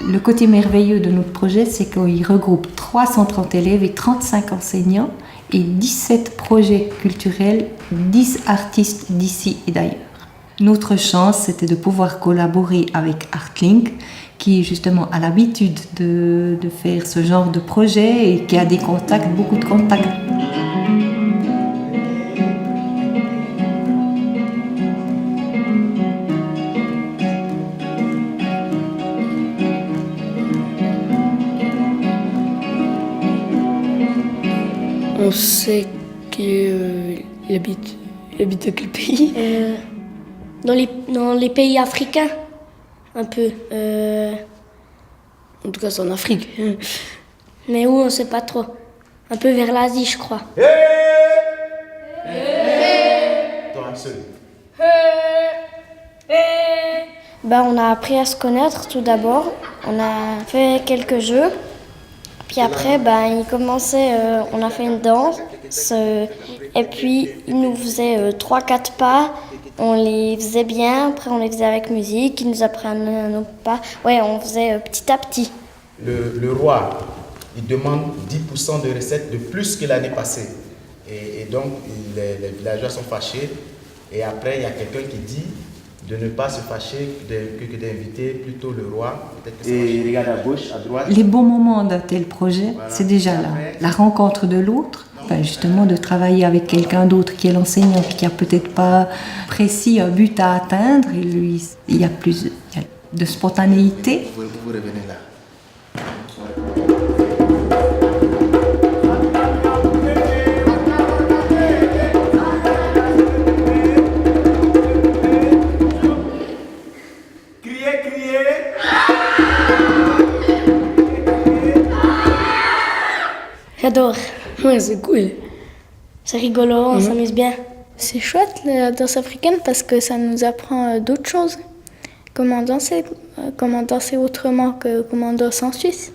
Le côté merveilleux de notre projet, c'est qu'il regroupe 330 élèves et 35 enseignants et 17 projets culturels, 10 artistes d'ici et d'ailleurs. Notre chance, c'était de pouvoir collaborer avec Artlink, qui justement a l'habitude de faire ce genre de projet et qui a des contacts, beaucoup de contacts. On sait qu'il habite à quel pays? Dans les pays africains, un peu. En tout cas, c'est en Afrique. Mais où, on ne sait pas trop. Un peu vers l'Asie, je crois. On a appris à se connaître tout d'abord. On a fait quelques jeux. Puis après, on a fait une danse. Et puis, il nous faisait 3-4 pas. On les faisait bien. Après, on les faisait avec musique. Ils nous apprenaient nos pas. Ouais, on faisait petit à petit. Le roi, il demande 10% de recettes de plus que l'année passée. Et donc, les villageois sont fâchés. Et après, il y a quelqu'un qui dit de ne pas se fâcher, que d'inviter plutôt le roi. Et il regarde à gauche, à droite. Les bons moments d'un tel projet, c'est déjà la rencontre de l'autre, justement de travailler avec quelqu'un d'autre qui est l'enseignant, qui n'a peut-être pas précis un but à atteindre. Et lui, il y a plus de spontanéité. Vous revenez là. J'adore. Ouais, c'est cool. C'est rigolo, on s'amuse bien. C'est chouette la danse africaine parce que ça nous apprend d'autres choses. Comment danser autrement que comment on danse en Suisse.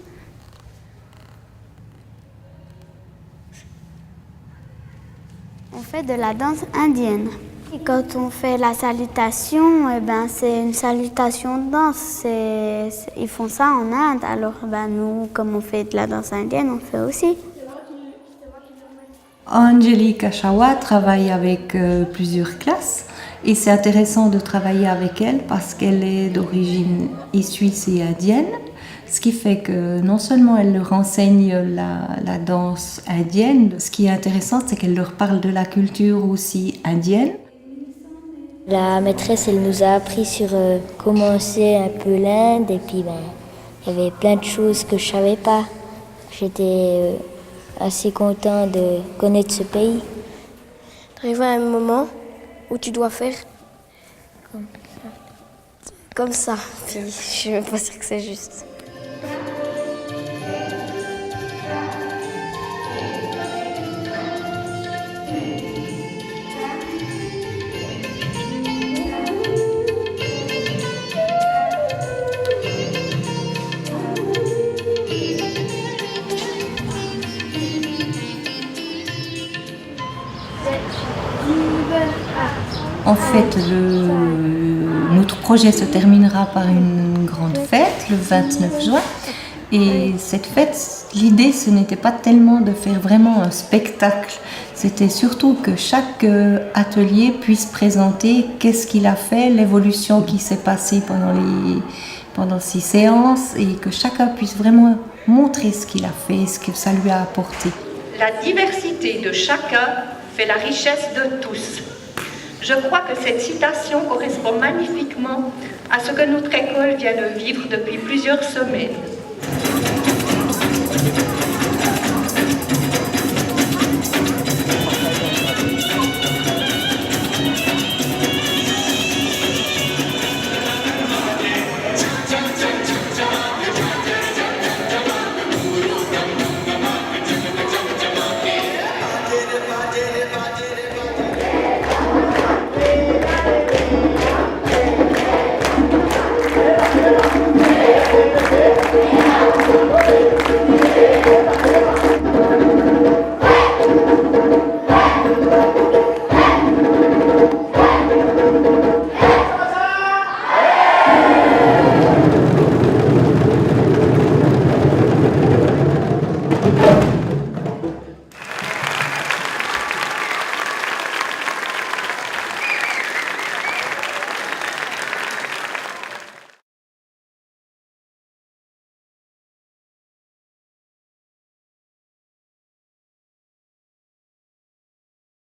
On fait de la danse indienne. Et quand on fait la salutation, c'est une salutation de danse. Ils font ça en Inde. Alors nous, comme on fait de la danse indienne, on fait aussi. Angélique Achawa travaille avec plusieurs classes et c'est intéressant de travailler avec elle parce qu'elle est d'origine suisse et indienne, ce qui fait que non seulement elle leur enseigne la danse indienne, ce qui est intéressant c'est qu'elle leur parle de la culture aussi indienne. La maîtresse, elle nous a appris sur comment c'est un peu l'Inde et puis il y avait plein de choses que je savais pas. J'étais assez content de connaître ce pays. T'arrives à un moment où tu dois faire comme ça. Puis je suis même pas sûre que c'est juste. En fait, notre projet se terminera par une grande fête le 29 juin. Et cette fête, l'idée, ce n'était pas tellement de faire vraiment un spectacle. C'était surtout que chaque atelier puisse présenter qu'est-ce qu'il a fait, l'évolution qui s'est passée pendant 6 séances et que chacun puisse vraiment montrer ce qu'il a fait, ce que ça lui a apporté. La diversité de chacun fait la richesse de tous. Je crois que cette citation correspond magnifiquement à ce que notre école vient de vivre depuis plusieurs semaines.